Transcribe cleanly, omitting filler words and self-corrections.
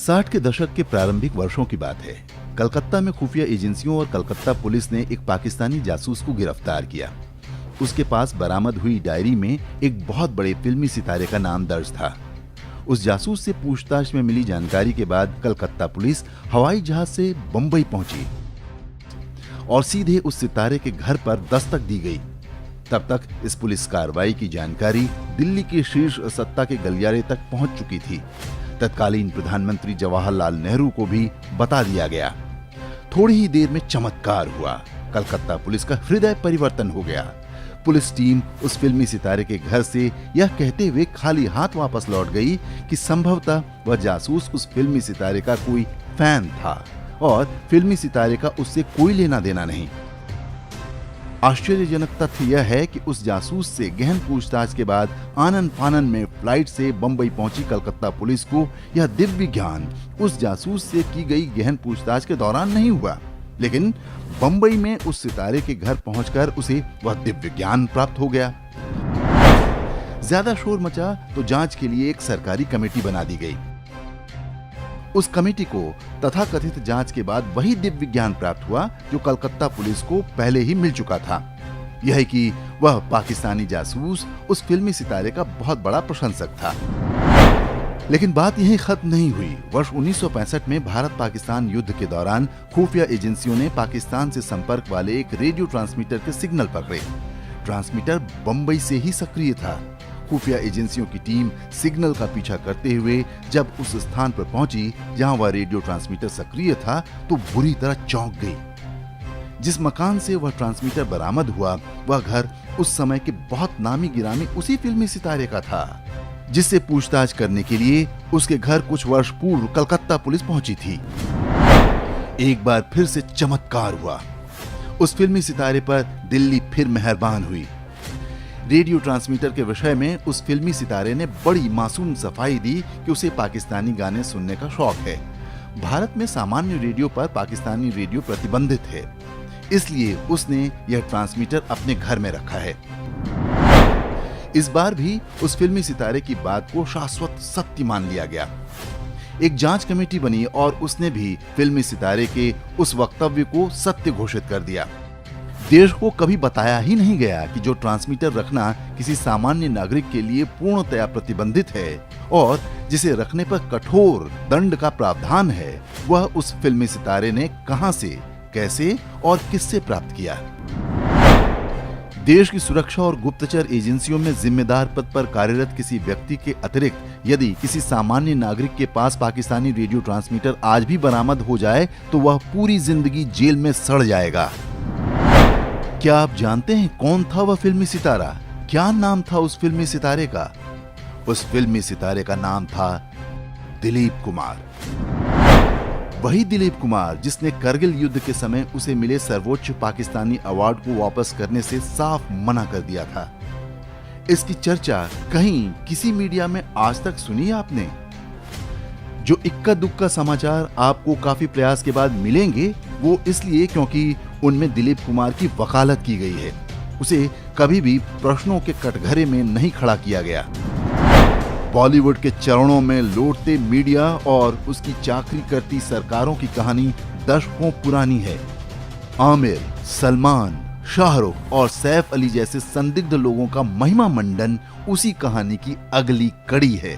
60 के दशक के प्रारंभिक वर्षों की बात है। कलकत्ता में खुफिया एजेंसियों और कलकत्ता पुलिस ने एक पाकिस्तानी जासूस को गिरफ्तार किया। उसके पास बरामद हुई डायरी में एक बहुत बड़े फिल्मी सितारे का नाम दर्ज था। उस जासूस से पूछताछ में मिली जानकारी के बाद कलकत्ता पुलिस हवाई जहाज से बंबई पहुंची और सीधे उस सितारे के घर पर दस्तक दी गई। तब तक इस पुलिस कार्रवाई की जानकारी दिल्ली के शीर्ष सत्ता के गलियारे तक पहुंच चुकी थी। तत्कालीन प्रधानमंत्री जवाहरलाल नेहरू को भी बता दिया गया। थोड़ी ही देर में चमत्कार हुआ। कलकत्ता पुलिस का हृदय परिवर्तन हो गया। पुलिस टीम उस फिल्मी सितारे के घर से यह कहते हुए खाली हाथ वापस लौट गई कि संभवतः वह जासूस उस फिल्मी सितारे का कोई फैन था और फिल्मी सितारे का उससे कोई लेना देना नहीं। आश्चर्यजनक तथ्य यह है कि उस जासूस से गहन पूछताछ के बाद आनन फानन में फ्लाइट से बंबई पहुंची कलकत्ता पुलिस को यह दिव्य ज्ञान उस जासूस से की गई गहन पूछताछ के दौरान नहीं हुआ, लेकिन बंबई में उस सितारे के घर पहुंचकर उसे वह दिव्य ज्ञान प्राप्त हो गया। ज्यादा शोर मचा तो जांच के लिए एक सरकारी कमेटी बना दी गई। उस कमेटी को तथाकथित जांच के बाद वही दिव्य ज्ञान प्राप्त हुआ जो कलकत्ता पुलिस को पहले ही मिल चुका था। यह कि वह पाकिस्तानी जासूस उस फिल्मी सितारे का बहुत बड़ा प्रशंसक था। लेकिन बात यहीं खत्म नहीं हुई। वर्ष 1965 में भारत पाकिस्तान युद्ध के दौरान खुफिया एजेंसियों ने पाकिस्तान से संपर्क वाले एक रेडियो ट्रांसमीटर के सिग्नल पकड़े। ट्रांसमीटर बंबई से ही सक्रिय था। खुफिया एजेंसियों की टीम सिग्नल का पीछा करते हुए जब उस स्थान पर पहुंची जहां वह रेडियो ट्रांसमीटर सक्रिय था तो बुरी तरह चौंक गई। जिस मकान से वह ट्रांसमीटर बरामद हुआ वह घर उस समय के बहुत नामी गिरामी उसी फिल्मी सितारे का था जिससे पूछताछ करने के लिए उसके घर कुछ वर्ष पूर्व कलकत्ता पुलिस पहुंची थी। एक बार फिर से चमत्कार हुआ। उस फिल्मी सितारे पर दिल्ली फिर मेहरबान हुई। रेडियो ट्रांसमीटर के विषय में उस फिल्मी सितारे ने बड़ी मासूम सफाई दी कि उसे पाकिस्तानी गाने सुनने का शौक है। भारत में सामान्य रेडियो पर पाकिस्तानी रेडियो प्रतिबंधित है, इसलिए उसने यह ट्रांसमीटर अपने घर में रखा है। इस बार भी उस फिल्मी सितारे की बात को शाश्वत सत्य मान लिया गया। एक जांच कमेटी बनी और उसने भी फिल्मी सितारे के उस वक्तव्य को सत्य घोषित कर दिया। देश को कभी बताया ही नहीं गया कि जो ट्रांसमीटर रखना किसी सामान्य नागरिक के लिए पूर्णतया प्रतिबंधित है और जिसे रखने पर कठोर दंड का प्रावधान है, वह उस फिल्मी सितारे ने कहां से, कैसे और किससे प्राप्त किया। देश की सुरक्षा और गुप्तचर एजेंसियों में जिम्मेदार पद पर कार्यरत किसी व्यक्ति के अतिरिक्त यदि किसी सामान्य नागरिक के पास पाकिस्तानी रेडियो ट्रांसमीटर आज भी बरामद हो जाए तो वह पूरी जिंदगी जेल में सड़ जाएगा। क्या आप जानते हैं कौन था वह फिल्मी सितारा? क्या नाम था उस फिल्मी सितारे का? उस फिल्मी सितारे का नाम था दिलीप कुमार। वही दिलीप कुमार जिसने करगिल युद्ध के समय उसे मिले सर्वोच्च पाकिस्तानी अवार्ड को वापस करने से साफ मना कर दिया था। इसकी चर्चा कहीं किसी मीडिया में आज तक सुनी आपने? जो इक्का दुक्का समाचार आपको काफी प्रयास के बाद मिलेंगे वो इसलिए क्योंकि उनमें दिलीप कुमार की वकालत की गई है। उसे कभी भी प्रश्नों के कटघरे में नहीं खड़ा किया गया। बॉलीवुड के चरणों में लौटते मीडिया और उसकी चाकरी करती सरकारों की कहानी दशकों पुरानी है। आमिर, सलमान, शाहरुख और सैफ अली जैसे संदिग्ध लोगों का महिमा मंडन उसी कहानी की अगली कड़ी है।